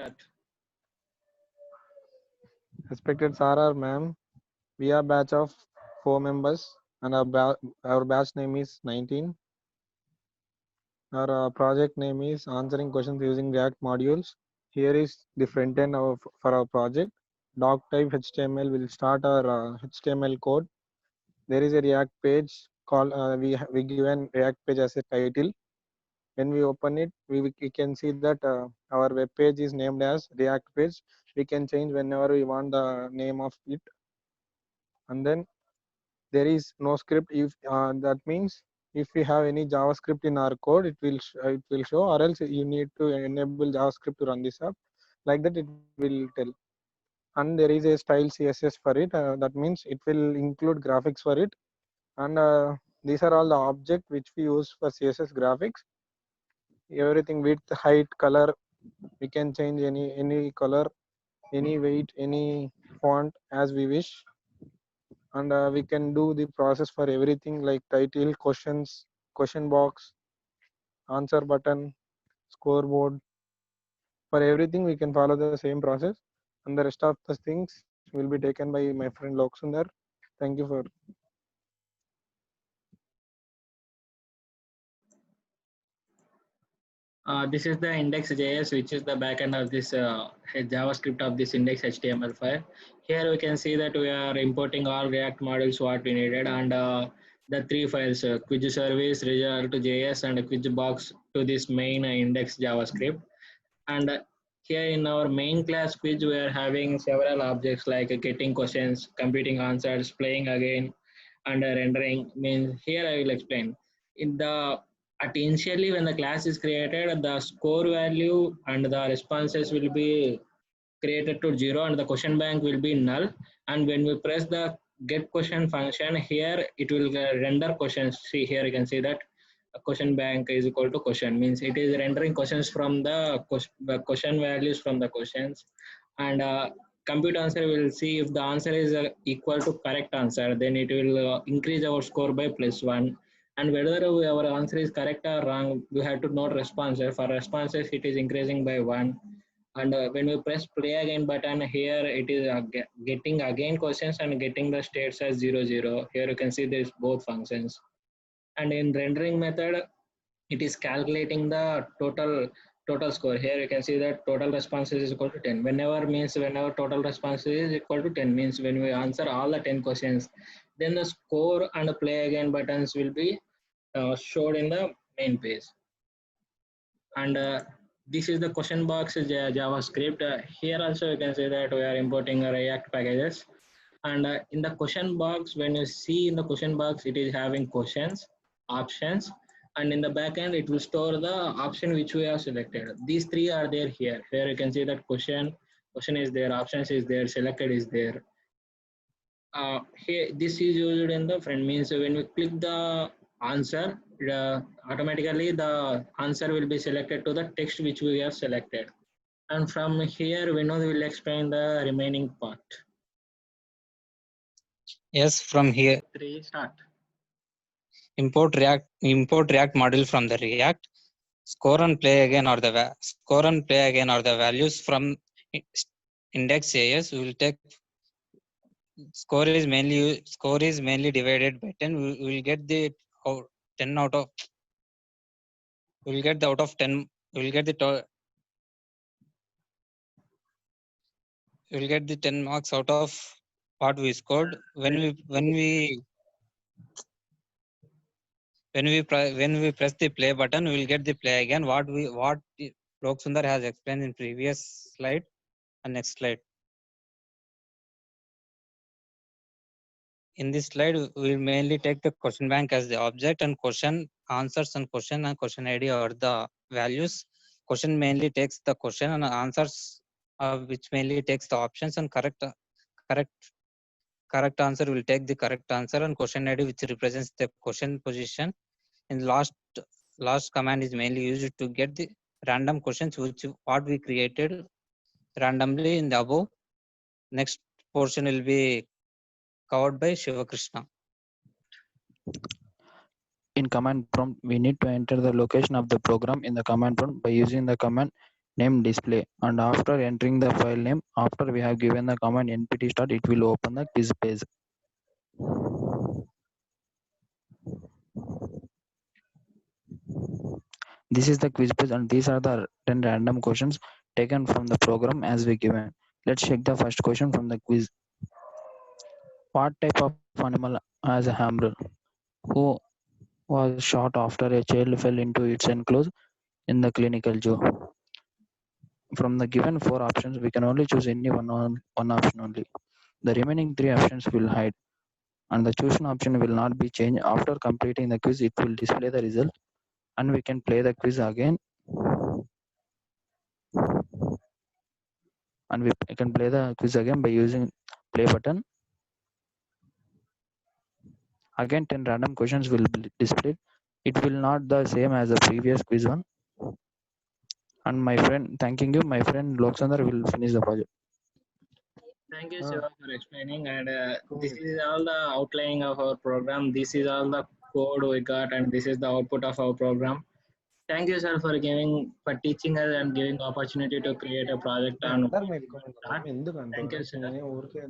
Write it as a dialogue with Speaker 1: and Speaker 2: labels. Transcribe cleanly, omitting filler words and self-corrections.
Speaker 1: start.
Speaker 2: Respected sir or ma'am, we are batch of 4 members and our batch name is 19. Our project name is answering questions using React modules. Here is the front end for our project. Doc type HTML will start our HTML code. There is a React page called we given React page as a title. When we open it, we can see that our web page is named as React page. We can change whenever we want the name of it. And then there is no script. If that means if we have any JavaScript in our code, it will show, or else you need to enable JavaScript to run this app. Like that, it will tell. And there is a style CSS for it. That means it will include graphics for it. And these are all the objects which we use for CSS graphics. Everything width, height, color. We can change any color, any weight, any font as we wish. And we can do the process for everything like title, questions, question box, answer button, scoreboard. For everything we can follow the same process, and the rest of the things will be taken by my friend Loksundar. Thank you for.
Speaker 1: This is the index.js, which is the backend of this JavaScript of this index HTML file. Here we can see that we are importing all React modules what we needed, and the three files, quiz service, result.js, and quiz box to this main index JavaScript. And here in our main class quiz, we are having several objects like getting questions, computing answers, playing again, and rendering. Means here I will explain. In the initially when the class is created, the score value and the responses will be created to 0 and the question bank will be null. And when we press the get question function, here it will render questions. See here you can see that a question bank is equal to question, means it is rendering questions from the question values from the questions. And compute answer will see if the answer is equal to correct answer, then it will increase our score by +1. And whether our answer is correct or wrong, we have to note responses. For responses, it is increasing by 1. And when we press play again button, here it is getting again questions and getting the states as 0, 0. Here you can see there's both functions. And in rendering method, it is calculating the total score. Here you can see that total responses is equal to 10. Whenever total response is equal to 10 means when we answer all the 10 questions, then the score and the play again buttons will be showed in the main page. And this is the question box JavaScript. Here also you can see that we are importing React packages. And in the question box, when you see in the question box, it is having questions, options, and in the backend it will store the option which we have selected. These three are there here. Here you can see that question is there, options is there, selected is there. Here this is used in the front, means when we click the answer, automatically the answer will be selected to the text which we have selected. And from here Vinod will explain the remaining part.
Speaker 3: Yes, from here.
Speaker 1: 3 start.
Speaker 3: Import React module from the React. Score and play again or the values from index.js. We will take score is mainly divided by 10. We will get the 10 out of. We will get the out of 10. We will get the. We will get the 10 marks out of what we scored when we press the play button. We will get the play again. What Loksundar has explained in previous slide and next slide. In this slide, we will mainly take the question bank as the object, and question answers and question ID are the values. Question mainly takes the question, and answers which mainly takes the options, and correct answer will take the correct answer, and question ID which represents the question position. In last command is mainly used to get the random questions which what we created randomly in the above. Next portion will be covered by Shiva Krishna.
Speaker 4: In command prompt, we need to enter the location of the program in the command prompt by using the command name display, and after entering the file name, after we have given the command npt start, it will open the quiz page. This is the quiz page, and these are the 10 random questions taken from the program as we given. Let's check the first question from the quiz. What type of animal has a hammer? Who was shot after a child fell into its enclosure in the clinical zoo? From the given 4 options, we can only choose any one option only. The remaining 3 options will hide, and the chosen option will not be changed. After completing the quiz, it will display the result, and we can play the quiz again, and we can play the quiz again by using play button. Again 10 random questions will be displayed. It will not the same as the previous quiz one. And my friend, thanking you, my friend Loksandar will finish the project.
Speaker 1: Thank you,
Speaker 2: Ah,
Speaker 1: Shiva, for explaining. And this
Speaker 2: cool.
Speaker 1: is all the outlining of our program. This is all the code we got, and this is the output of our program. Thank you, sir, for teaching us and giving opportunity to create a project on
Speaker 2: అందరు మేల్కొని
Speaker 1: start.
Speaker 2: ఎందుకు
Speaker 1: Thank you,
Speaker 2: అంటారు
Speaker 1: sir.
Speaker 2: నేను ఊరికే